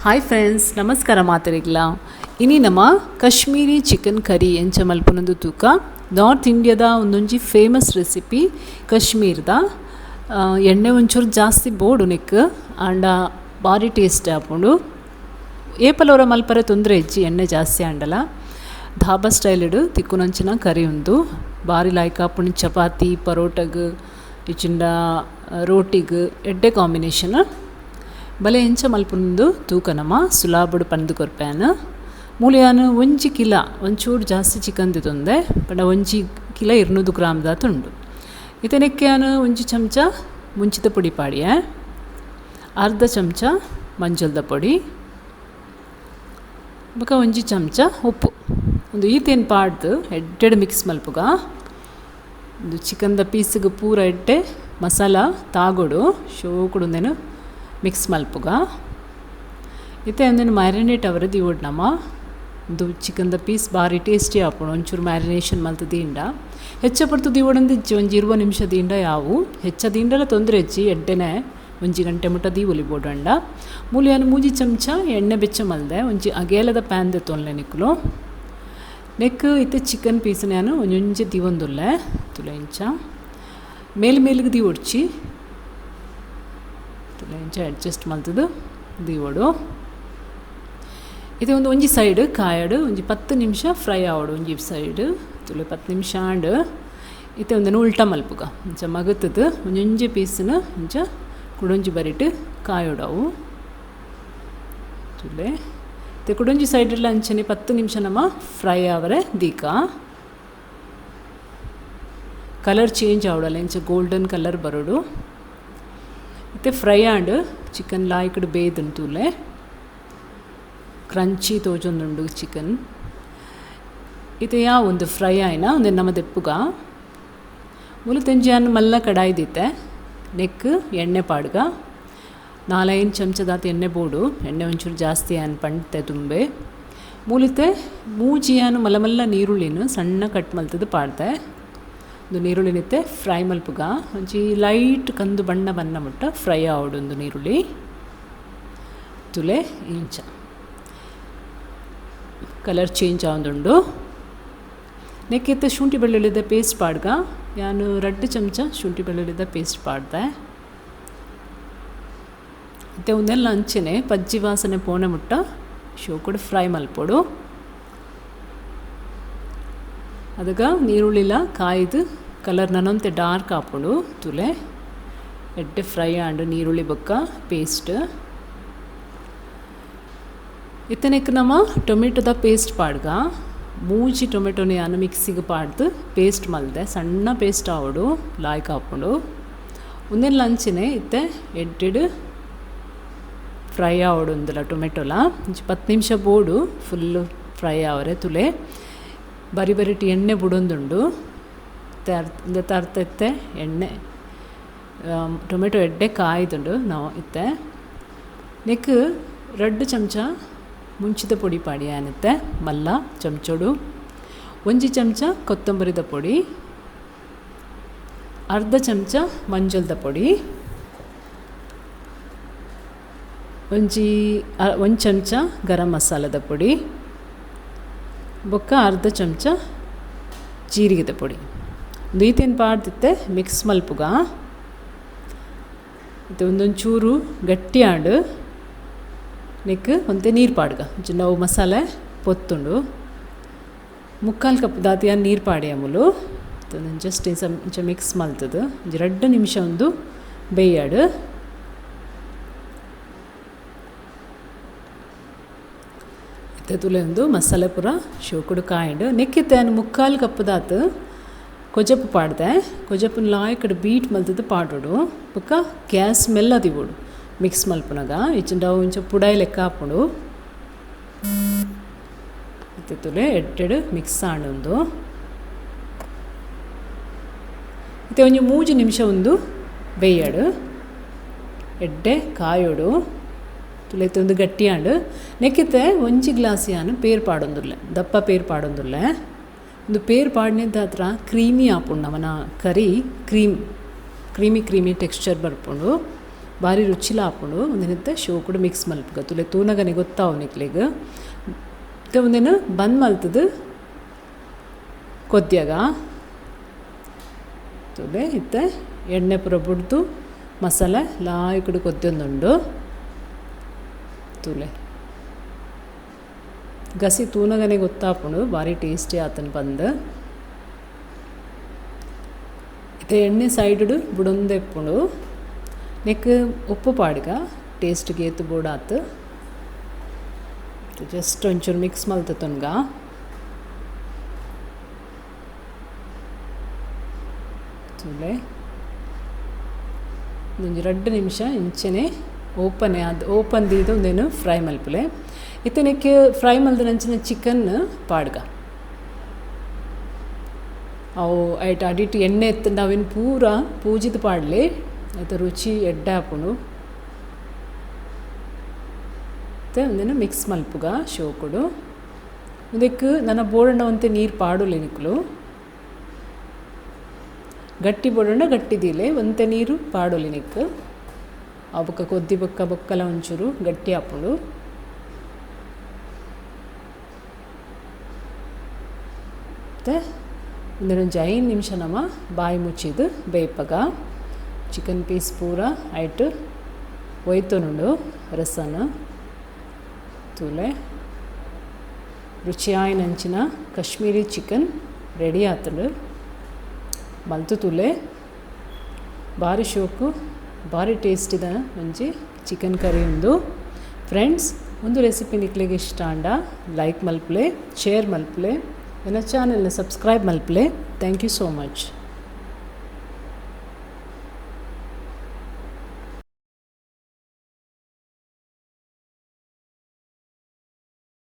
Hi friends, ನಮಸ್ಕಾರ ಮಾತರಿಗ್ಲ. ಇನಿ ನಮ್ಮ ಕಾಶ್ಮೀರಿ ಚಿಕನ್ ಕರಿ ಎಂಚ ಮಲ್ಪುನೊಂದು ತೂಕ ನಾರ್ತ್ ಇಂಡಿಯಾದ ಒಂದೊಂಜಿ ಫೇಮಸ್ ರೆಸಿಪಿ. ಕಾಶ್ಮೀರದ ಎಣ್ಣೆ ಒಂಚೂರು ಜಾಸ್ತಿ ಬೋಡು ನೆಕ್ ಆಂಡ ಭಾರಿ ಟೇಸ್ಟ್ ಆಪುಂಡು. ಏಪಲವರ ಮಲ್ಪರೆ ತೊಂದರೆ ಇಜ್ಜಿ ಎಣ್ಣೆ ಜಾಸ್ತಿ ಆಂಡಲ ಧಾಬಾ ಸ್ಟೈಲ್ಡ್ ತಿಕ್ಕುನಂಚಿನ ಕರಿ ಉಂದು ಭಾರಿ ಲಾಯ್ಕ್ ಆಪುಂಡು. ಚಪಾತಿ ಪರೋಟಗ್ ಇಚ್ಚಿಂಡ ರೋಟಿಗ್ ಎಡ್ಡೆ ಕಾಂಬಿನೇಷನ್ ಬಲೆ ಎಂಚ ಮಲ್ಪುಂದು ತೂಕ ನಮ್ಮ ಸುಲಾಬುಡು ಪಂದು ಕೊರ್ಪ್ಯಾನ ಮೂಲೆಯಾನು ಒಂಜಿ ಕಿಲ ಒಂಚೂರು ಜಾಸ್ತಿ ಚಿಕನ್ ತಿಂದೆ ಪಂಡ ಒಂಜಿ ಕಿಲ 200 ಗ್ರಾಮ್ ದಾತ ಉಂಡು. ಇತನೆಕ್ಕೆಯಾನು ಒಂಜಿ ಚಮಚ ಮುಂಚಿತ ಪುಡಿ ಪಾಡಿಯ, ಅರ್ಧ ಚಮಚ ಮಂಜಲ್ದ ಪೊಡಿ, ಬೊಕ ಒಂಜಿ ಚಮಚ ಉಪ್ಪು ಒಂದು ಈತೇನು ಪಾಡ್ದು ಎಡ್ಡೆಡು ಮಿಕ್ಸ್ ಮಲ್ಪುಗ ಒಂದು ಚಿಕನ್ದ ಪೀಸ್ಗೆ ಪೂರ ಎಡ್ಡೆ ಮಸಾಲ ತಾಗೋಡು ಶೋಕುಡುಂದೇನು ಮಿಕ್ಸ್ ಮಲ್ಪುಗ. ಇತ್ತೆ ಒಂದೇನು ಮ್ಯಾರಿನೇಟ್ ಅವರದ್ದು ಇವಡು ನಮ್ಮ ಒಂದು ಚಿಕನ್ದ ಪೀಸ್ ಭಾರಿ ಟೇಸ್ಟಿ ಆಪುಂಡು. ಒಂಚೂರು ಮ್ಯಾರಿನೇಷನ್ ಮಲ್ತು ದೀಂಡ ಹೆಚ್ಚ ಪಡ್ತು ದೀವಡಂದು ಇಜ್ಜಿ ಒಂಜಿ 20 ನಿಮಿಷ ದೀಂಡ ಯಾವು ಹೆಚ್ಚ ದೀಂಡಲ ತೊಂದರೆ ಹೆಚ್ಚಿ ಎಡ್ಡೆನೆ ಒಂಜಿ ಗಂಟೆ ಮುಟ್ಟ ದೀ ಒಲಿಬೋಡಂಡ. ಮೂಲಿಯಾನು ಮೂಜಿ ಚಮಚ ಎಣ್ಣೆ ಬೆಚ್ಚ ಮಲ್ದೆ ಒಂಜಿ ಅಗೇಲದ ಪ್ಯಾನ್ ದೆತ್ತೊನ್ಲೆ ನಿಕ್ಕಲು ನೆಕ್ ಇತ್ತೆ ಚಿಕನ್ ಪೀಸ್ನ ನಾನು ಒಂಜೊಂಜಿ ದೀವೊಂದುಲ್ಲೆ ತುಲೆ ಇಂಚ ಮೇಲಿಗೆ ದೀ ಒಡ್ಚಿ ಇಂಚ ಅಡ್ಜಸ್ಟ್ ಮಲ್ತದು ದೀವಡು. ಇದು ಒಂಜಿ ಸೈಡ್ ಕಾಯಡು ಒಂಜಿ 10 ನಿಮಿಷ ಫ್ರೈ ಆವಡು. ಒಂಜಿ ಸೈಡ್ ತುಲೆ 10 ನಿಮಿಷ ಆಂಡ್ ಇತ್ತೆ ಒಂದೇನು ಉಲ್ಟಾ ಮಲ್ಪುಗ ಇಂಚ ಮಗತದು ಒಂಜೊಂಜಿ ಪೀಸ್ನ ಇಂಚ ಕುಡೊಂಜಿ ಬರಿಟ್ ಕಾಯೋಡವು ತುಲೆ ಇತ್ತೆ ಕುಡೊಂಜಿ ಸೈಡೆಲ್ಲ ಅಂಚನೆ 10 ನಿಮಿಷ ನಮ್ಮ ಫ್ರೈ ಆವರೆ ದೀಕ ಕಲರ್ ಚೇಂಜ್ ಆವಡಲ್ಲ ಇಂಚ ಗೋಲ್ಡನ್ ಕಲರ್ ಬರೋಡು. ಮತ್ತು ಫ್ರೈ ಆಂಡ್ ಚಿಕನ್ ಲಾಯ್ಕಡ್ ಬೇಯ್ದುಂತೂಲೆ ಕ್ರಂಚಿ ತೋಜೊಂದುಂಡು ಚಿಕನ್. ಇದು ಒಂದು ಫ್ರೈ ಆಯ್ನ ಒಂದು ನಮ್ಮ ದೆಪ್ಪುಗ ಮೂಲು ತೆಂಜಿಯನ್ನು ಮಲ್ಲ ಕಡಾಯಿ ದೀತೆ ನೆಕ್ ಎಣ್ಣೆ ಪಾಡ್ಗ 4-5 ಚಮಚದಾತ ಎಣ್ಣೆ ಬೋಡು. ಎಣ್ಣೆ ಒಂಚೂರು ಜಾಸ್ತಿ ಆನ್ ಪಂಡ್ತೆ ತುಂಬೆ ಮೂಲಿತೆ ಮೂಜಿಯಾನು ಮಲ್ಲ ನೀರುಳ್ಳಿನ ಸಣ್ಣ ಕಟ್ ಮಲ್ತದ್ದು ಪಾಡ್ದೆ ಒಂದು ನೀರುಳ್ಳಿನಿತ್ತೆ ಫ್ರೈ ಮಲ್ಪುಗ ಒಂಚಿ ಲೈಟ್ ಕಂದು ಬಣ್ಣ ಮುಟ್ಟ ಫ್ರೈ ಆವಡೊಂದು ನೀರುಳ್ಳಿ ತುಲೆ ಇಂಚ ಕಲರ್ ಚೇಂಜ್ ಆವೊಂದುಂಡು. ನೆಕ್ಕಿತ್ತೆ ಶುಂಠಿ ಬೆಳ್ಳುಳ್ಳಿದ ಪೇಸ್ಟ್ ಪಾಡ್ಗ ನಾನು 2 ಚಮಚ ಶುಂಠಿ ಬೆಳ್ಳುಳ್ಳಿದ ಪೇಸ್ಟ್ ಪಾಡ್ದೆ. ಮತ್ತು ಒಂದೆಲ್ಲ ಅಂಚೆನೆ ಪಜ್ಜಿ ವಾಸನೆ ಪೋನೆ ಮುಟ್ಟ ಶೋಕುಡು ಫ್ರೈ ಮಲ್ಪೊಡು. ಅದಕ್ಕೆ ನೀರುಳ್ಳಿಲ ಕಾಯ್ದು ಕಲರ್ ನನೊಂತೆ ಡಾರ್ಕ್ ಹಾಪುಡು ತುಲೆ ಎಡ್ಡೆ ಫ್ರೈ ಆಂಡು ನೀರುಳ್ಳಿ ಬೊಕ್ಕ ಪೇಸ್ಟ್. ಇತ್ತನೆಕ್ ನಮ್ಮ ಟೊಮೆಟೊದ ಪೇಸ್ಟ್ ಪಾಡ್ಗ ಮೂಜಿ ಟೊಮೆಟೊನ ನಾನು ಮಿಕ್ಸಿಗೆ ಪಾಡ್ದು ಪೇಸ್ಟ್ ಮಲ್ದೆ ಸಣ್ಣ ಪೇಸ್ಟ್ ಆವಡು ಲಾಯ್ಕ್ ಹಾಪುಂಡು. ಒಂದೆಲ್ಲ ಅಂಚೆನೆ ಇತ್ತೆ ಎಡ್ಡೆಡು ಫ್ರೈ ಆವಡು ಒಂದಲ್ಲ ಟೊಮೆಟೊಲ 10 ನಿಮಿಷ ಬೋಡು ಫುಲ್ಲು ಫ್ರೈ ಆವರೆ ತುಲೆ ಬರಿಟಿ ಎಣ್ಣೆ ಬಿಡೊಂದುಂಡು. ತರ್ತೈತೆ ಎಣ್ಣೆ ಟೊಮೆಟೊ ಎಡ್ಡೆ ಕಾಯ್ದುಂಡು ನಾವು ಇತ್ತೆ ನೆಕ್ 2 ಚಮಚ ಮುಂಚಿದ ಪೊಡಿ ಪಾಡಿ ಆನತ್ತೆ ಮಲ್ಲ ಚಮಚೋಡು, ಒಂಜಿ ಚಮಚ ಕೊತ್ತಂಬರಿದ ಪೊಡಿ, ಅರ್ಧ ಚಮಚ ಮಂಜಲ್ದ ಪೊಡಿ, ಒಂದು ಚಮಚ ಗರಂ ಮಸಾಲದ ಪೊಡಿ, ಬೊಕ್ಕ ಅರ್ಧ ಚಮಚ ಜೀರಿಗೆದ ಪೊಡಿ ಒಂದು ಈತೇನು ಪಾಡ್ದಿತ್ತೆ ಮಿಕ್ಸ್ ಮಲ್ಪುಗ. ಮತ್ತು ಒಂದೊಂಚೂರು ಗಟ್ಟಿ ಆಂಡು ನೆಕ್ ಒಂತೆ ನೀರು ಪಾಡ್ಗ ನಾವು ಮಸಾಲೆ ಪೊತ್ತುಂಡು 3/4 ಕಪ್ ದಾತಿಯ ನೀರು ಪಾಡಿ ಅಮುಲು ಜಸ್ಟ್ ಇಂಚ ಮಿಕ್ಸ್ ಮಲ್ತದು 2 ನಿಮಿಷ ಒಂದು ಬೇಯಾಡು. ತುಲೆ ಒಂದು ಮಸಾಲೆ ಪೂರ ಶೋಕುಡು ಕಾಯ್ಡು ನೆಕ್ಕಿತ್ತೆ ನಾನು 3/4 ಕಪ್ ದಾತು ಕೊಜಪ್ಪು ಪಾಡ್ದೆ. ಕೊಜಪ್ಪನ ಲಾಯ್ಕಡೆ ಬೀಟ್ ಮಲ್ತದ್ದು ಪಾಡೋಡು ಬೊಕ್ಕ ಗ್ಯಾಸ್ ಮೆಲ್ಲ ದಿವೋಡು ಮಿಕ್ಸ್ ಮಲ್ಪುನಾಗ ಇಚ್ಚಿಂಡ ಇಂಚ ಪುಡಾಯಿ ಲೆಕ್ಕ ಹಾಪುಡು. ಮತ್ತು ತುಲೆ ಎಡ್ಡೆಡು ಮಿಕ್ಸ್ ಆಂಡೊಂದು ಮತ್ತು ಒಂಜಿ 3 ನಿಮಿಷ ಒಂದು ಬೇಯಾಡು ಎಡ್ಡೆ ಕಾಯೋಡು ತುಲೆತ್ತೆ ಒಂದು ಗಟ್ಟಿ ಆಂಡು ನೆಕ್ಕಿತ್ತೆ ಒಂಜಿ ಗ್ಲಾಸಿಯಾನು ಪೇರ್ ಪಾಡೊಂದುಲ್ಲೆ ದಪ್ಪ ಪೇರ್ ಪಾಡೊಂದುಲ್ಲೆ ಒಂದು ಪೇರ್ ಪಾಡಿನಿದ್ದ ಹತ್ರ ಕ್ರೀಮಿ ಆಪುಂಡು ನಮನ ಕರಿ ಕ್ರೀಮಿ ಟೆಕ್ಸ್ಚರ್ ಬರ್ಪುಂಡು ಭಾರಿ ರುಚಿಲ ಹಾಕೊಂಡು ಒಂದಿನತ್ತೆ ಶೋ ಕೂಡ ಮಿಕ್ಸ್ ಮಲ್ಪಗ ತುಲೆ ತೂನಗನೆ ಗೊತ್ತಾವು ನಿಕ್ಲಿಗೆ ಮತ್ತು ಒಂದಿನ ಬಂದ್ ಮಲ್ತದು ಕೊದ್ಯಾಗ ತುಲೆ ಇತ್ತೆ ಎಣ್ಣೆ ಪುರ ಬಿಡ್ದು ಮಸಾಲೆ ಲಾಯ್ ಕೂಡ ಕೊದ್ದೊಂದುಂಡು ತುಲೆ ಗಸಿ ತೂನಗನೆ ಗೊತ್ತಾಪುಂಡು ಭಾರಿ ಟೇಸ್ಟಿ ಆತನ ಬಂದು ಇತ್ತೆ ಎಣ್ಣೆ ಸೈಡ್ ಬುಡೊಂದೆಪ್ಪುಂಡು ನೆಕ್ ಉಪ್ಪು ಪಾಡ್ಗ ಟೇಸ್ಟ್ಗೆ ಏತು ಬೋಡಾತು ಜಸ್ಟ್ ಒಂಚೂರು ಮಿಕ್ಸ್ ಮಲ್ತತೊನ್ಗ ತುಲೆ ಒಂದು 2 ನಿಮಿಷ ಇಂಚೆನೆ ಓಪನ್ ದೀದು ಒಂದೇನು ಫ್ರೈ ಮಲ್ಪಲೆ ಇತ್ತನಕ್ಕೆ ಫ್ರೈ ಮಲ್ದ ನಂಚಿನ ಚಿಕನ್ ಪಾಡ್ಗ ಅವು ಐಟ್ ಅಡಿಟ್ ಎಣ್ಣೆ ಎತ್ತು ನಾವೇನು ಪೂರ ಪೂಜಿದ ಪಾಡ್ಲೆ ಆಯ್ತು ರುಚಿ ಎಡ್ಡೆ ಹಾಕೊಂಡು ಮತ್ತು ಒಂದೇನು ಮಿಕ್ಸ್ ಮಲ್ಪುಗ ಶೋ ಕೊಡು ಅದಕ್ಕೆ ನನ್ನ ಬೋಡಣ್ಣ ಒಂತೆ ನೀರು ಪಾಡುಲೆ ನಿಕ್ಲು ಗಟ್ಟಿ ಬೋಡಣ್ಣ ಗಟ್ಟಿದಿಲೆ ಒಂತೆ ನೀರು ಪಾಡೋಲಿ ನಿಕ್ಕು ಆ ಬೊಕ್ಕ ಕೊದ್ದಿ ಬೊಕ್ಕಲ ಒಂಚೂರು ಗಟ್ಟಿ ಹಾಕೊಂಡು ಮತ್ತು ಒಂದೊಂದು 5 ನಿಮಿಷ ನಮ್ಮ ಬಾಯಿ ಮುಚ್ಚಿದು ಬೇಯ್ಪಗ ಚಿಕನ್ ಪೀಸ್ ಪೂರ ಆಯ್ತು ಒಯ್ತುನುಂಡು ರಸನ ತೂಲೆ ರುಚಿಯಾಯಿ ನಂಚಿನ ಕಾಶ್ಮೀರಿ ಚಿಕನ್ ರೆಡಿ ಆತಂಡು ಮಲ್ತು ತುಲೆ ಭಾರಿ ಶೋಕು ಭಾರಿ ಟೇಸ್ಟಿದ ಒಂಜಿ ಚಿಕನ್ ಕರಿ ಉಂದು ಫ್ರೆಂಡ್ಸ್ ಒಂದು ರೆಸಿಪಿ ನಿಕ್ಲಿಗೆ ಇಷ್ಟ ಅಂಡ ಲೈಕ್ ಮಲ್ಪಲೆ ಶೇರ್ ಮಲ್ಪಲೆ ನನ್ನ ಚಾನೆಲ್ನ ಸಬ್ಸ್ಕ್ರೈಬ್ ಮಲ್ಪಲೆ ಥ್ಯಾಂಕ್ ಯು ಸೋ ಮಚ್.